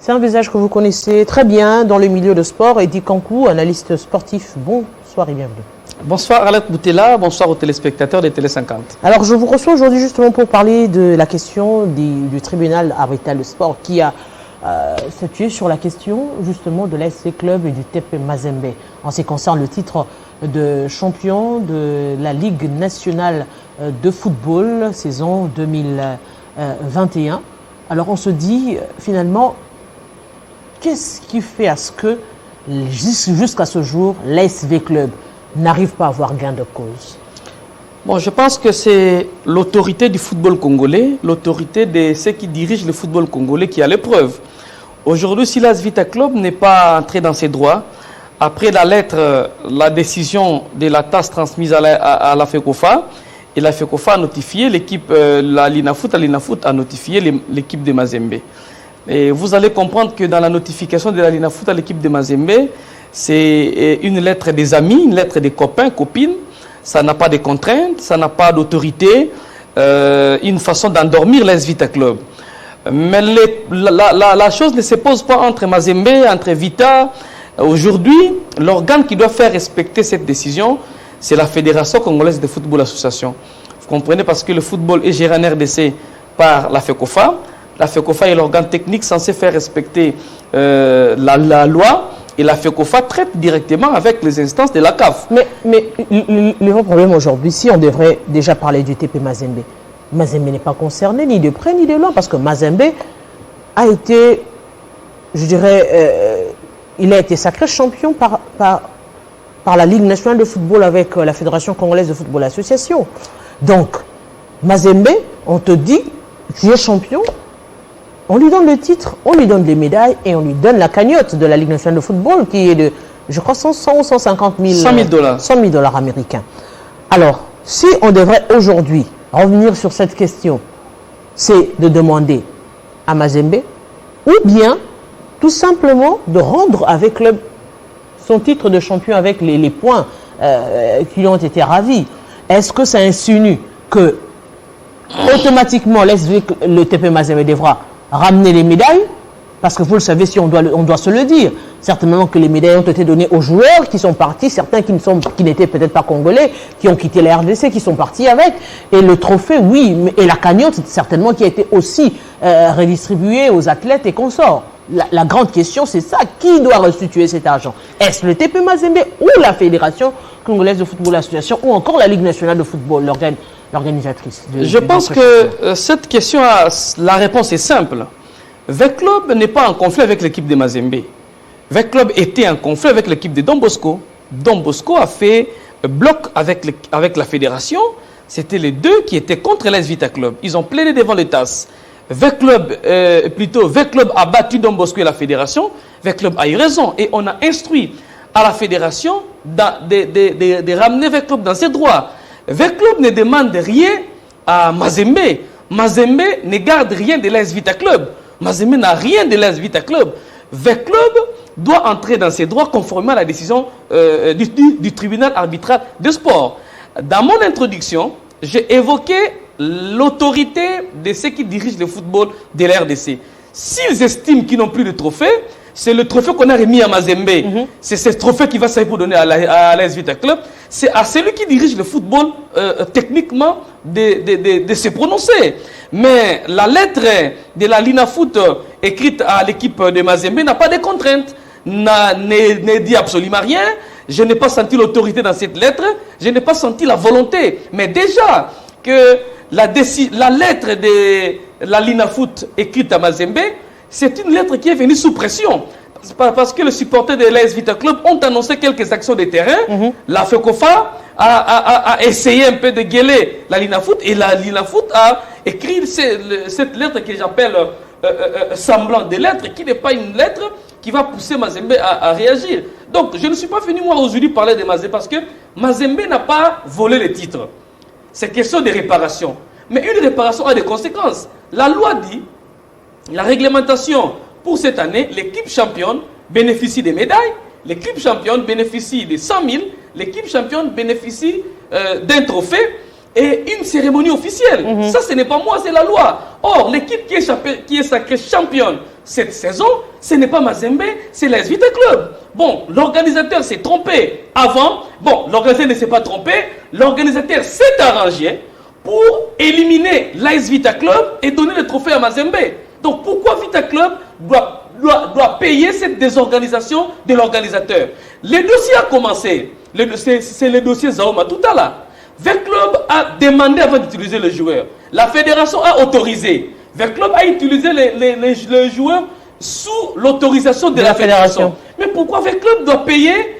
C'est un visage que vous connaissez très bien dans le milieu de sport. Eddy Kankou, analyste sportif. Bonsoir et bienvenue. Bonsoir Alette Boutella, bonsoir aux téléspectateurs de Télé 50. Alors je vous reçois aujourd'hui justement pour parler de la question du tribunal arbitral de sport qui a statué sur la question justement de l'ASC Club et du TP Mazembe en ce qui concerne le titre de champion de la Ligue nationale de football saison 2021. Alors on se dit finalement, qu'est-ce qui fait à ce que jusqu'à ce jour l'ASV Club n'arrive pas à avoir gain de cause? Bon, je pense que c'est l'autorité du football congolais, l'autorité de ceux qui dirigent le football congolais qui a l'épreuve. Aujourd'hui, si l'AS Vita Club n'est pas entré dans ses droits, après la lettre, la décision de la TAS transmise à la FECOFA, et la FECOFA a notifié l'équipe, la Linafoot a notifié l'équipe de Mazembe. Et vous allez comprendre que dans la notification de la Linafoot à l'équipe de Mazembe, c'est une lettre des amis, une lettre des copains, copines. Ça n'a pas de contraintes, ça n'a pas d'autorité, une façon d'endormir l'AS Vita Club. Mais la chose ne se pose pas entre Mazembe, entre Vita. Aujourd'hui, l'organe qui doit faire respecter cette décision, c'est la Fédération congolaise de football association. Vous comprenez, parce que le football est géré en RDC par la FECOFA. La FECOFA est l'organe technique censé faire respecter la loi. Et la FECOFA traite directement avec les instances de la CAF. Mais le vrai problème aujourd'hui, si on devrait déjà parler du TP Mazembe, Mazembe n'est pas concerné ni de près ni de loin, parce que Mazembe a été, je dirais, il a été sacré champion par la Ligue nationale de football avec la Fédération congolaise de football association. Donc, Mazembe, on te dit, tu es champion, on lui donne le titre, on lui donne des médailles et on lui donne la cagnotte de la Ligue nationale de football qui est de, je crois, 100 ou 150 000 $100 000 américains. Alors, si on devrait aujourd'hui revenir sur cette question, c'est de demander à Mazembe ou bien tout simplement de rendre avec Club son titre de champion avec les points qui ont été ravis. Est-ce que ça insinue que automatiquement le TP Mazembe devra ramener les médailles? Parce que vous le savez, si on doit se le dire, certainement que les médailles ont été données aux joueurs qui sont partis, certains qui n'étaient peut-être pas congolais, qui ont quitté la RDC, qui sont partis avec. Et le trophée, oui, et la cagnotte, certainement, qui a été aussi redistribuée aux athlètes et consorts. La grande question, c'est ça. Qui doit restituer cet argent? Est-ce le TP Mazembe ou la Fédération congolaise de football association ou encore la Ligue nationale de football, l'organisatrice? Je pense que cette question, la réponse est simple. Veclub n'est pas en conflit avec l'équipe de Mazembe. Veclub était en conflit avec l'équipe de Don Bosco. Don Bosco a fait bloc avec la fédération. C'était les deux qui étaient contre l'AS Vita Club. Ils ont plaidé devant les TAS. Veclub a battu Don Bosco et la fédération. Veclub a eu raison. Et on a instruit à la fédération de ramener Veclub dans ses droits. Veclub ne demande rien à Mazembe. Mazembe ne garde rien de l'AS Vita Club. Mazembe n'a rien de l'AS Vita Club. Veclub doit entrer dans ses droits conformément à la décision du tribunal arbitral de sport. Dans mon introduction, j'ai évoqué l'autorité de ceux qui dirigent le football de la RDC. S'ils estiment qu'ils n'ont plus de trophée, c'est le trophée qu'on a remis à Mazembe. C'est ce trophée qui va servir pour donner à l'AS Vita Club. C'est à celui qui dirige le football techniquement de se prononcer. Mais la lettre de la Linafoot écrite à l'équipe de Mazembe n'a pas de contraintes, ne dit absolument rien. Je n'ai pas senti l'autorité dans cette lettre, je n'ai pas senti la volonté. Mais déjà que la lettre de la Linafoot écrite à Mazembe, c'est une lettre qui est venue sous pression. Parce que les supporters de l'AS Vita Club ont annoncé quelques actions de terrain. La FECOFA a essayé un peu de gueuler la Linafoot et la Linafoot a écrit cette lettre que j'appelle semblant de lettre, qui n'est pas une lettre qui va pousser Mazembe à réagir. Donc je ne suis pas venu moi aujourd'hui parler de Mazembe parce que Mazembe n'a pas volé les titres. C'est question de réparation. Mais une réparation a des conséquences. La loi dit, la réglementation pour cette année, l'équipe championne bénéficie des médailles, l'équipe championne bénéficie des 100 000, l'équipe championne bénéficie d'un trophée et une cérémonie officielle. Ça, ce n'est pas moi, c'est la loi. Or, l'équipe qui est sacrée championne cette saison, ce n'est pas Mazembe, c'est l'AS Vita Club. Bon, l'organisateur s'est trompé avant. Bon, l'organisateur ne s'est pas trompé. L'organisateur s'est arrangé pour éliminer l'AS Vita Club et donner le trophée à Mazembe. Donc, pourquoi Vita Club doit payer cette désorganisation de l'organisateur? Le dossier a commencé. C'est le dossier Zaoma Toutala. Veclub a demandé avant d'utiliser le joueur. La fédération a autorisé. Veclub a utilisé les joueurs sous l'autorisation de la fédération. Mais pourquoi Veclub doit payer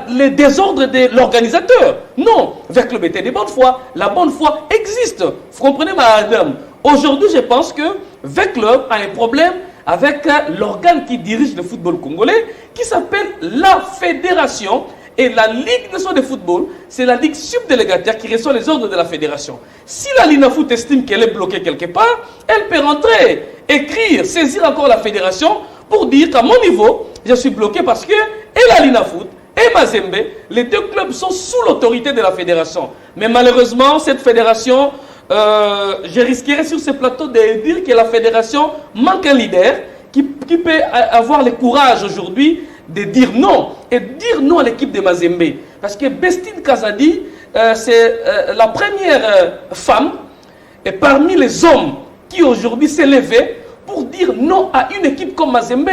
les désordres de l'organisateur? Non, Veclub était de bonne foi. La bonne foi existe. Vous comprenez, madame? Aujourd'hui, je pense que Veclub a un problème avec l'organe qui dirige le football congolais, qui s'appelle la fédération. Et la Ligue nationale de football, c'est la ligue subdélégataire qui reçoit les ordres de la fédération. Si la Linafoot estime qu'elle est bloquée quelque part, elle peut rentrer, écrire, saisir encore la fédération pour dire qu'à mon niveau, je suis bloqué parce que et la Linafoot et Mazembe, les deux clubs sont sous l'autorité de la fédération. Mais malheureusement, cette fédération, je risquerais sur ce plateau de dire que la fédération manque un leader qui peut avoir le courage aujourd'hui de dire non, et dire non à l'équipe de Mazembe. Parce que Bestine Kazadi, c'est la première femme et parmi les hommes qui aujourd'hui s'est levée pour dire non à une équipe comme Mazembe.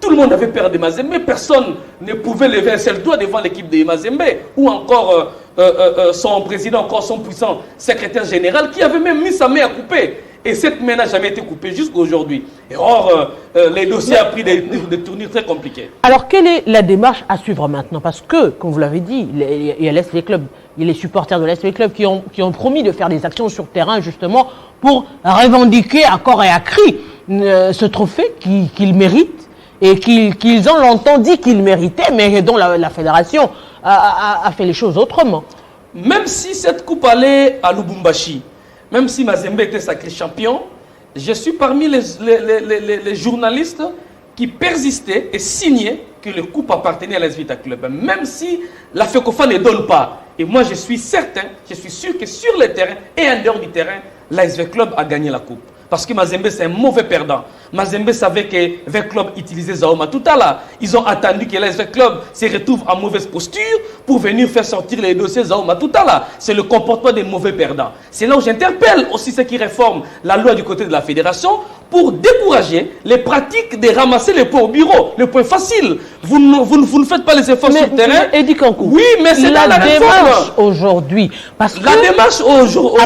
Tout le monde avait peur de Mazembe, personne ne pouvait lever un seul doigt devant l'équipe de Mazembe, ou encore son président, encore son puissant secrétaire général, qui avait même mis sa main à couper. Et cette main n'a jamais été coupée jusqu'à aujourd'hui. Et or, les dossiers ont pris des tournures très compliquées. Alors, quelle est la démarche à suivre maintenant? Parce que, comme vous l'avez dit, il y a l'SV Club, il y a les supporters de l'SV Club qui ont promis de faire des actions sur terrain, justement, pour revendiquer à corps et à cri ce trophée qu'ils méritent et qu'ils ont longtemps dit qu'ils méritaient, mais dont la fédération a fait les choses autrement. Même si cette coupe allait à Lubumbashi, même si Mazembe était sacré champion, je suis parmi les journalistes qui persistaient et signaient que le coupe appartenait à l'AS Vita Club. Même si la FECOFA ne donne pas. Et moi, je suis certain, je suis sûr que sur le terrain et en dehors du terrain, l'AS Vita Club a gagné la coupe. Parce que Mazembe, c'est un mauvais perdant. Mazembe savait que Vita Club utilisait Zaoma Toutala. Ils ont attendu que l'AS Vita Club se retrouve en mauvaise posture pour venir faire sortir les dossiers Zaoma Toutala. C'est le comportement des mauvais perdants. C'est là où j'interpelle aussi ceux qui réforment la loi du côté de la fédération pour décourager les pratiques de ramasser les points au bureau. Le point facile. Vous ne faites pas les efforts sur le terrain. Eddie Kankou, oui, mais c'est dans la démarche aujourd'hui. Parce que la démarche aujourd'hui.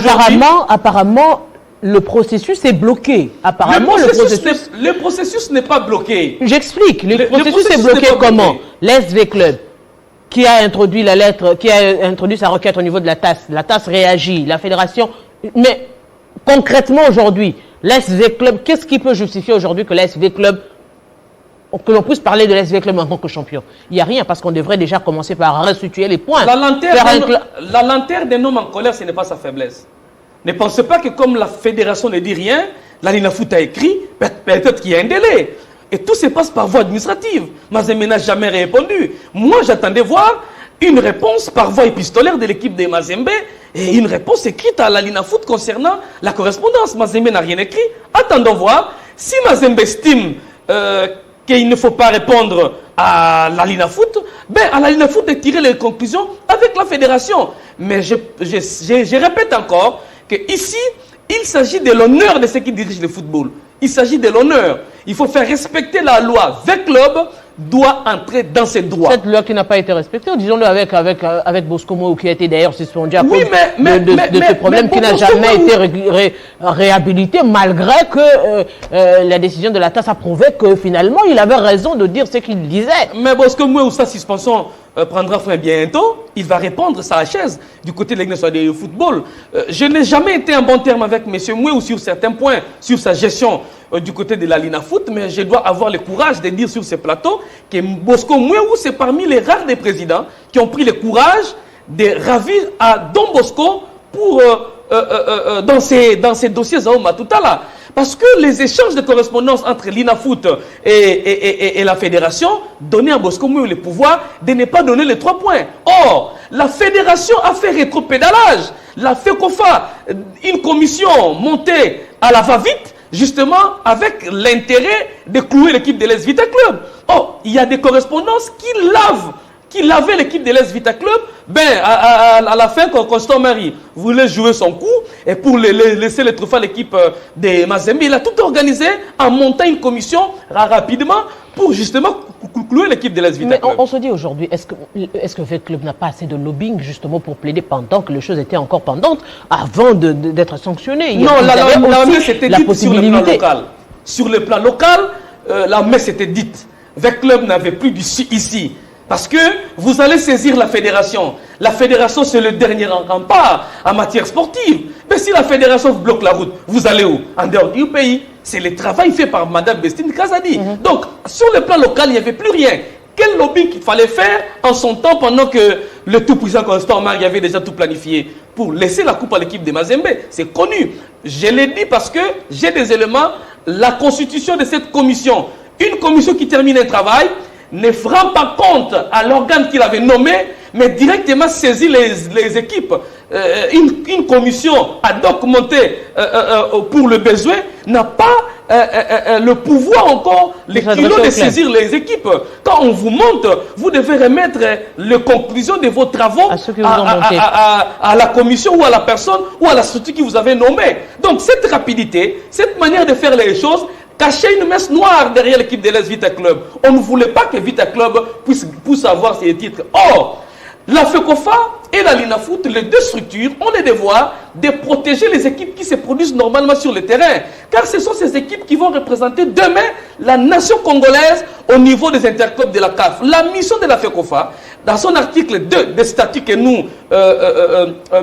Apparemment, le processus est bloqué. Apparemment, le processus n'est pas bloqué. J'explique. Le processus est bloqué comment? L'SV Club, qui a introduit la lettre, qui a introduit sa requête au niveau de la TAS réagit, la fédération. Mais concrètement aujourd'hui, l'SV Club, qu'est-ce qui peut justifier aujourd'hui que l'SV Club, que l'on puisse parler de l'SV Club en tant que champion? Il n'y a rien, parce qu'on devrait déjà commencer par restituer les points. La lanterne des hommes en colère, ce n'est pas sa faiblesse. Ne pensez pas que comme la fédération ne dit rien, la Linafoot a écrit, peut-être qu'il y a un délai. Et tout se passe par voie administrative. Mazembe n'a jamais répondu. Moi, j'attendais voir une réponse par voie épistolaire de l'équipe de Mazembe et une réponse écrite à la Linafoot concernant la correspondance. Mazembe n'a rien écrit. Attendons voir. Si Mazembe estime qu'il ne faut pas répondre à la Linafoot, ben à la Linafoot de tirer les conclusions avec la fédération. Mais je répète encore que ici, il s'agit de l'honneur de ceux qui dirigent le football. Il s'agit de l'honneur. Il faut faire respecter la loi. Le club doit entrer dans ses droits. Cette loi qui n'a pas été respectée, disons-le avec Bosco Mou, qui a été d'ailleurs suspendu à cause de ce problème qui n'a jamais été réhabilité, malgré que la décision de la TAS a prouvé que finalement, il avait raison de dire ce qu'il disait. Mais Bosco Mou, sa suspension prendra fin bientôt, il va répondre sa chaise du côté de l'Église de football. Je n'ai jamais été en bon terme avec M. Moué sur certains points, sur sa gestion du côté de la Linafoot, mais je dois avoir le courage de dire sur ce plateau que Bosco Moué, c'est parmi les rares des présidents qui ont pris le courage de ravir à Don Bosco pour, dans ces dossiers Zaoma Toutala. Parce que les échanges de correspondance entre l'INAFOOT et la fédération donnaient à Bosco Mouille le pouvoir de ne pas donner les 3 points. Or, la fédération a fait rétropédalage. La FECOFA, une commission montée à la va-vite, justement avec l'intérêt de clouer l'équipe de l'Es Vita Club. Or, il y a des correspondances qui lavaient l'équipe de l'Es Vita Club. Ben, à la fin, quand Constant Marie voulait jouer son coup, et pour laisser le trophée à l'équipe de Mazembe, il a tout organisé en montant une commission rapidement pour justement clouer l'équipe de l'Es Vita Club. Mais on se dit aujourd'hui, est-ce que le club n'a pas assez de lobbying justement pour plaider pendant que les choses étaient encore pendantes avant d'être sanctionné? Non, la messe était dite sur le plan local. Sur le plan local, la messe était dite. Le club n'avait plus d'issue ici. Parce que vous allez saisir la fédération. La fédération, c'est le dernier rempart en matière sportive. Mais si la fédération vous bloque la route, vous allez où? En dehors du pays. C'est le travail fait par Mme Bestine Kazadi. Donc, sur le plan local, il n'y avait plus rien. Quel lobby qu'il fallait faire en son temps pendant que le tout-puissant Constant Marie avait déjà tout planifié pour laisser la coupe à l'équipe de Mazembe? C'est connu. Je l'ai dit parce que j'ai des éléments. La constitution de cette commission, une commission qui termine un travail, ne fera pas compte à l'organe qu'il avait nommé, mais directement saisir les équipes. Une commission ad hoc montée pour le besoin n'a pas le pouvoir encore, les kilos de saisir les équipes. Quand on vous monte, vous devez remettre les conclusions de vos travaux à la commission ou à la personne ou à la structure qui vous avait nommé. Donc cette rapidité, cette manière de faire les choses, cacher une messe noire derrière l'équipe de l'Es Vita Club. On ne voulait pas que Vita Club puisse avoir ses titres. Or, la FECOFA et la LINAFOOT, les deux structures, ont le devoir de protéger les équipes qui se produisent normalement sur le terrain. Car ce sont ces équipes qui vont représenter demain la nation congolaise au niveau des interclubs de la CAF. La mission de la FECOFA, dans son article 2 des statuts que nous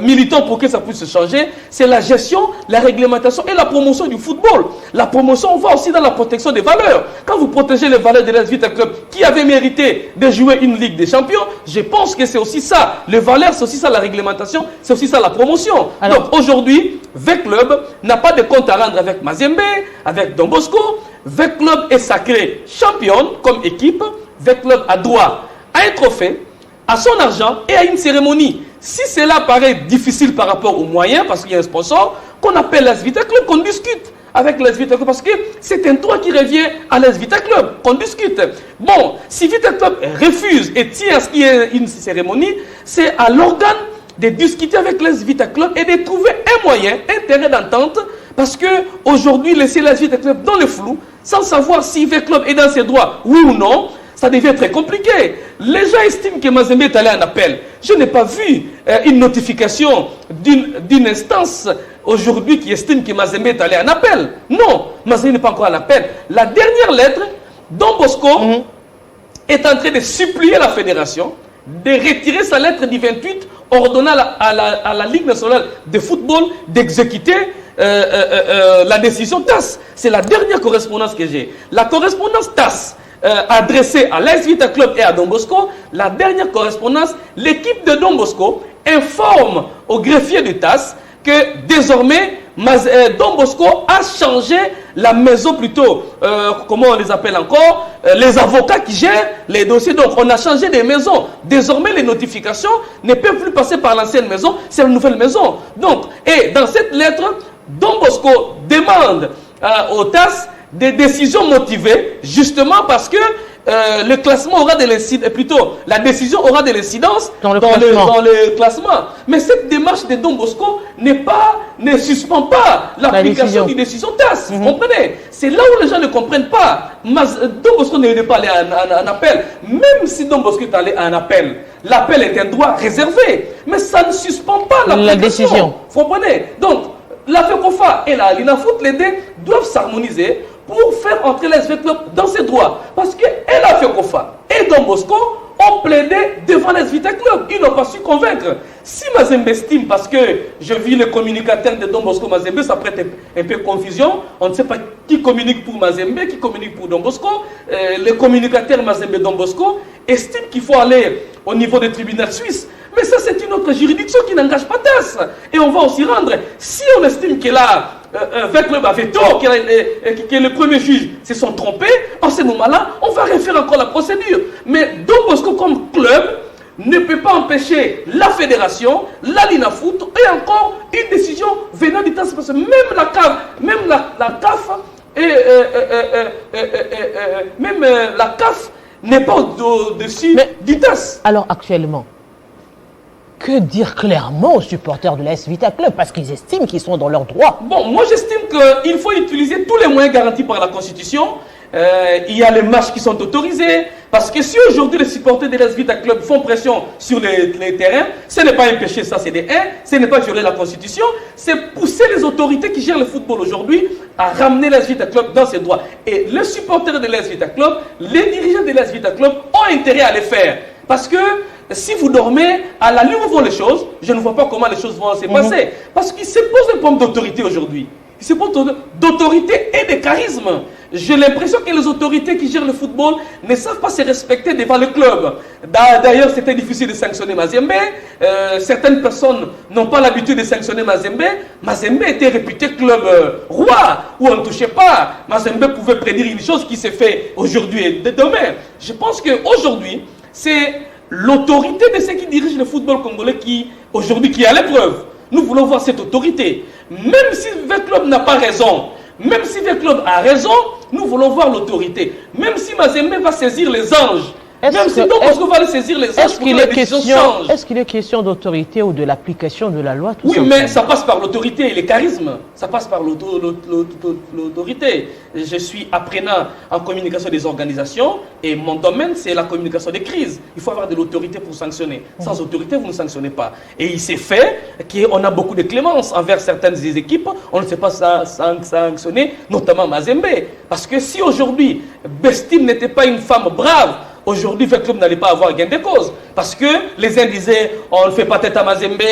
militons pour que ça puisse changer, c'est la gestion, la réglementation et la promotion du football. La promotion, on va aussi dans la protection des valeurs. Quand vous protégez les valeurs de l'Es Vita Club qui avait mérité de jouer une Ligue des Champions, je pense que c'est aussi ça. Les valeurs, c'est aussi ça la réglementation, c'est aussi ça la promotion. Alors, donc aujourd'hui, V-Club n'a pas de compte à rendre avec Mazembe, avec Don Bosco. V-Club est sacré championne comme équipe. V-Club a droit à un trophée, à son argent et à une cérémonie. Si cela paraît difficile par rapport aux moyens, parce qu'il y a un sponsor, qu'on appelle l'Es Vita Club, qu'on discute avec l'Es Vita Club, parce que c'est un droit qui revient à l'Es Vita Club, qu'on discute. Bon, si Vita Club refuse et tient à ce qu'il y ait une cérémonie, c'est à l'organe de discuter avec l'Es Vita Club et de trouver un moyen, un terrain d'entente, parce que aujourd'hui laisser l'Es Vita Club dans le flou, sans savoir si Vita Club est dans ses droits, oui ou non, ça devient très compliqué. Les gens estiment que Mazembe est allé en appel. Je n'ai pas vu une notification d'une instance aujourd'hui qui estime que Mazembe est allé en appel. Non, Mazembe n'est pas encore en appel. La dernière lettre, Don Bosco est en train de supplier la fédération de retirer sa lettre du 28 ordonnant à la Ligue nationale de football d'exécuter la décision TAS. C'est la dernière correspondance que j'ai. La correspondance TAS adressée à l'Es Vita Club et à Don Bosco, la dernière correspondance, l'équipe de Don Bosco informe au greffier du TAS que désormais Don Bosco a changé la maison plutôt, comment on les appelle encore, les avocats qui gèrent les dossiers. Donc on a changé des maisons. Désormais les notifications ne peuvent plus passer par l'ancienne maison, c'est la nouvelle maison. Donc, et dans cette lettre, Don Bosco demande au TAS des décisions motivées, justement parce que le classement aura de l'incidence, plutôt la décision aura de l'incidence dans le classement. Mais cette démarche de Don Bosco ne suspend pas l'application d'une décision TAS. Vous comprenez? C'est là où les gens ne comprennent pas. Don Bosco n'est pas allé en appel. Même si Don Bosco est allé en appel, l'appel est un droit réservé. Mais ça ne suspend pas la décision. Vous comprenez? Donc, la FECOFA et la LINAFOOT, les deux, doivent s'harmoniser pour faire entrer l'Es Vita Club dans ses droits. Parce que et la FECOFA et Don Bosco ont plaidé devant l'Es Vita Club. Ils n'ont pas su convaincre. Si Mazembe estime, parce que je vis le communicateur de Don Bosco Mazembe, ça prête un peu confusion. On ne sait pas qui communique pour Mazembe, qui communique pour Don Bosco. Le communicateur Mazembe Don Bosco estime qu'il faut aller au niveau des tribunaux suisses Mais ça, c'est une autre juridiction qui n'engage pas TAS. Et on va aussi rendre. Si on estime que là, Veclub avait tort, que le premier juge se sont trompés, en ce moment-là, on va refaire encore la procédure. Mais Don Bosco comme club ne peut pas empêcher la fédération, la Linafoot et encore une décision venant du TAS. Parce que même la CAF, même la CAF n'est pas au-dessus du TAS. Alors actuellement, que dire clairement aux supporters de l'AS Vita Club parce qu'ils estiment qu'ils sont dans leurs droits? Bon, moi j'estime qu'il faut utiliser tous les moyens garantis par la Constitution. Il y a les matchs qui sont autorisés. Parce que si aujourd'hui les supporters de l'AS Vita Club font pression sur les terrains, ce n'est pas un péché, ça c'est des hains, ce n'est pas violer la Constitution, c'est pousser les autorités qui gèrent le football aujourd'hui à ramener l'AS Vita Club dans ses droits. Et les supporters de l'AS Vita Club, les dirigeants de l'AS Vita Club ont intérêt à les faire. Parce que si vous dormez, à la nuit où vont les choses, je ne vois pas comment les choses vont se passer. Parce qu'il se pose un problème d'autorité aujourd'hui. Il se pose d'autorité et de charisme. J'ai l'impression que les autorités qui gèrent le football ne savent pas se respecter devant le club. D'ailleurs, c'était difficile de sanctionner Mazembe. Certaines personnes n'ont pas l'habitude de sanctionner Mazembe. Mazembe était réputé club roi, où on ne touchait pas. Mazembe pouvait prédire une chose qui s'est fait aujourd'hui et demain. Je pense qu'aujourd'hui, c'est l'autorité de ceux qui dirigent le football congolais qui, aujourd'hui, qui est à l'épreuve. Nous voulons voir cette autorité. Même si Veclub n'a pas raison, même si Veclub a raison, nous voulons voir l'autorité. Même si Mazembe va saisir les anges, même si Don Bosco va saisir les anges, est-ce qu'il est question d'autorité ou de l'application de la loi? Oui, mais ça passe par l'autorité et les charismes. Ça passe par l'autorité. Je suis apprenant en communication des organisations et mon domaine, c'est la communication des crises. Il faut avoir de l'autorité pour sanctionner. Sans autorité, vous ne sanctionnez pas. Et il s'est fait qu'on a beaucoup de clémence envers certaines des équipes. On ne sait pas sanctionner, notamment Mazembe. Parce que si aujourd'hui, Bestine n'était pas une femme brave, aujourd'hui, Veclub n'allait pas avoir gain de cause. Parce que les uns disaient, on ne fait pas tête à Mazembe.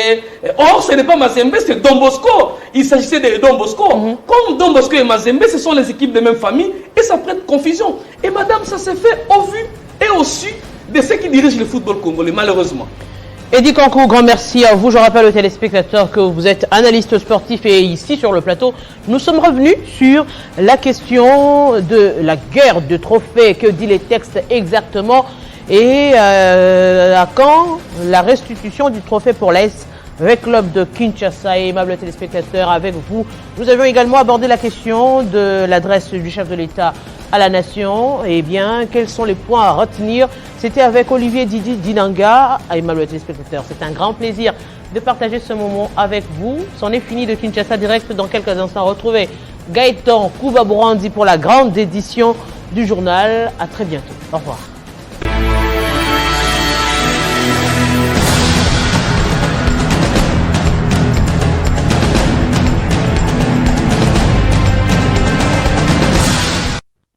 Or, ce n'est pas Mazembe, c'est Don Bosco. Il s'agissait de Don Bosco. Comme Don Bosco et Mazembe, ce sont les équipes de même famille. Et ça prête confusion. Et madame, ça s'est fait au vu et au su de ceux qui dirigent le football congolais, malheureusement. Eddy Kankou, grand merci à vous. Je rappelle aux téléspectateurs que vous êtes analyste sportif et ici sur le plateau, nous sommes revenus sur la question de la guerre de trophées. Que dit les textes exactement et à quand la restitution du trophée pour l'AS Veclub de Kinshasa. Et aimable téléspectateurs, avec vous, nous avions également abordé la question de l'adresse du chef de l'État à la nation. Eh bien, quels sont les points à retenir? C'était avec Olivier Didi Dinanga. Aimable téléspectateurs, c'est un grand plaisir de partager ce moment avec vous. C'en est fini de Kinshasa Direct. Dans quelques instants, retrouvez Gaëtan Kouba-Bourandi pour la grande édition du journal. À très bientôt. Au revoir.